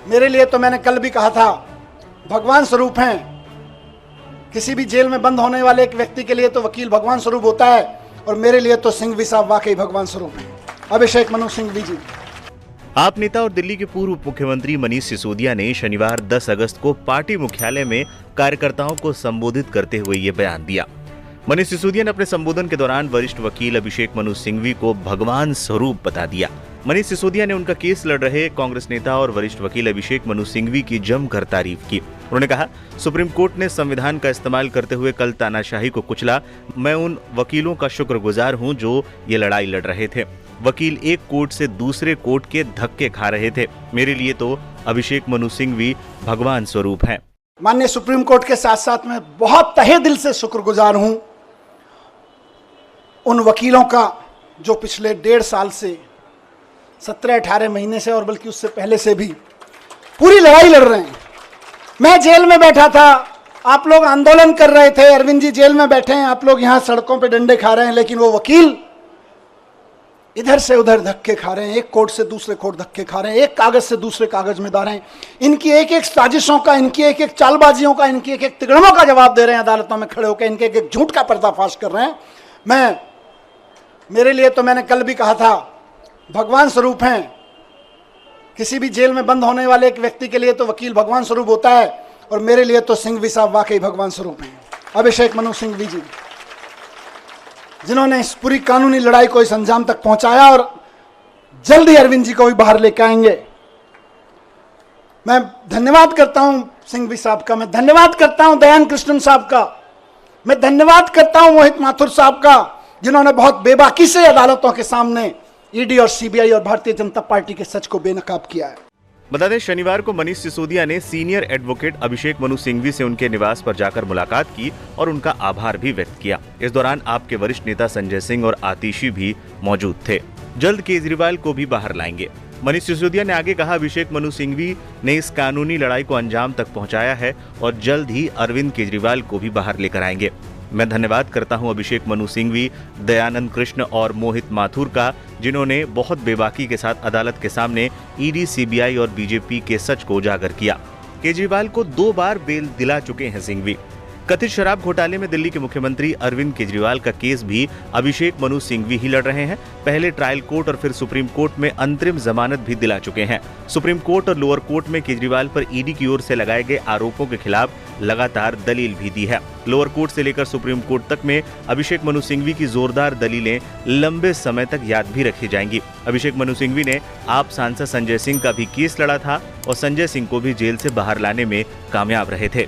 मेरे लिए तो मैंने कल भी कहा था, भगवान स्वरूप हैं। किसी भी जेल में बंद होने वाले एक व्यक्ति के लिए तो वकील भगवान स्वरूप होता है, और मेरे लिए तो सिंघवी साहब वाकई भगवान स्वरूप हैं। अभिषेक मनु सिंघवी जी। आप नेता और दिल्ली के पूर्व मुख्यमंत्री मनीष सिसोदिया ने शनिवार 10 अगस्त को पार्टी मुख्यालय में कार्यकर्ताओं को संबोधित करते हुए ये बयान दिया। मनीष सिसोदिया ने अपने संबोधन के दौरान वरिष्ठ वकील अभिषेक मनु सिंघवी को भगवान स्वरूप बता दिया। मनीष सिसोदिया ने उनका केस लड़ रहे कांग्रेस नेता और वरिष्ठ वकील अभिषेक मनु सिंघवी की जमकर तारीफ की। उन्होंने कहा, सुप्रीम कोर्ट ने संविधान का इस्तेमाल करते हुए कल तानाशाही को कुचला। मैं उन वकीलों का शुक्रगुजार हूं जो ये लड़ाई लड़ रहे थे। वकील एक कोर्ट से दूसरे कोर्ट के धक्के खा रहे थे। मेरे लिए तो अभिषेक मनु सिंघवी भगवान स्वरूप हैं। माननीय सुप्रीम कोर्ट के साथ साथ मैं बहुत तहे दिल से शुक्रगुजार हूं उन वकीलों का जो पिछले 1.5 साल से 17-18 महीने से, और बल्कि उससे पहले से भी पूरी लड़ाई लड़ रहे हैं। मैं जेल में बैठा था, आप लोग आंदोलन कर रहे थे, अरविंद जी जेल में बैठे हैं, आप लोग यहां सड़कों पे डंडे खा रहे हैं, लेकिन वो वकील इधर से उधर धक्के खा रहे हैं, एक कोर्ट से दूसरे कोर्ट धक्के खा रहे हैं, एक कागज से दूसरे कागज में डाल रहे हैं। इनकी एक एक साजिशों का, इनकी एक एक चालबाजियों का, इनकी एक एक तिगड़मों का जवाब दे रहे हैं अदालतों में खड़े होकर, इनके एक एक झूठ का पर्दाफाश कर रहे हैं। मेरे लिए तो मैंने कल भी कहा था, भगवान स्वरूप हैं। किसी भी जेल में बंद होने वाले एक व्यक्ति के लिए तो वकील भगवान स्वरूप होता है, और मेरे लिए तो सिंघवी साहब वाकई भगवान स्वरूप हैं। अभिषेक मनु सिंघवी जी, जिन्होंने इस पूरी कानूनी लड़ाई को इस अंजाम तक पहुंचाया, और जल्दी अरविंद जी को भी बाहर लेकर आएंगे। मैं धन्यवाद करता हूं सिंघवी साहब का, मैं धन्यवाद करता हूं दयान कृष्णन साहब का, मैं धन्यवाद करता हूं मोहित माथुर साहब का, जिन्होंने बहुत बेबाकी से अदालतों के सामने ईडी और सीबीआई और भारतीय जनता पार्टी के सच को बेनकाब किया है। बता दें, शनिवार को मनीष सिसोदिया ने सीनियर एडवोकेट अभिषेक मनु सिंघवी से उनके निवास पर जाकर मुलाकात की और उनका आभार भी व्यक्त किया। इस दौरान आपके वरिष्ठ नेता संजय सिंह और आतिशी भी मौजूद थे। जल्द केजरीवाल को भी बाहर लाएंगे। मनीष सिसोदिया ने आगे कहा, अभिषेक मनु सिंघवी ने इस कानूनी लड़ाई को अंजाम तक पहुंचाया है और जल्द ही अरविंद केजरीवाल को भी बाहर लेकर आएंगे। मैं धन्यवाद करता हूं अभिषेक मनु सिंघवी, दयानंद कृष्ण और मोहित माथुर का, जिन्होंने बहुत बेबाकी के साथ अदालत के सामने ईडी, सीबीआई और बीजेपी के सच को उजागर किया। केजरीवाल को 2 बार बेल दिला चुके हैं सिंघवी। कथित शराब घोटाले में दिल्ली के मुख्यमंत्री अरविंद केजरीवाल का केस भी अभिषेक मनु सिंघवी ही लड़ रहे हैं। पहले ट्रायल कोर्ट और फिर सुप्रीम कोर्ट में अंतरिम जमानत भी दिला चुके हैं। सुप्रीम कोर्ट और लोअर कोर्ट में केजरीवाल पर ईडी की ओर से लगाए गए आरोपों के खिलाफ लगातार दलील भी दी है। लोअर कोर्ट से लेकर सुप्रीम कोर्ट तक में अभिषेक मनु सिंघवी की जोरदार दलीलें लंबे समय तक याद भी रखी जाएंगी। अभिषेक मनु सिंघवी ने आप सांसद संजय सिंह का भी केस लड़ा था और संजय सिंह को भी जेल से बाहर लाने में कामयाब रहे थे।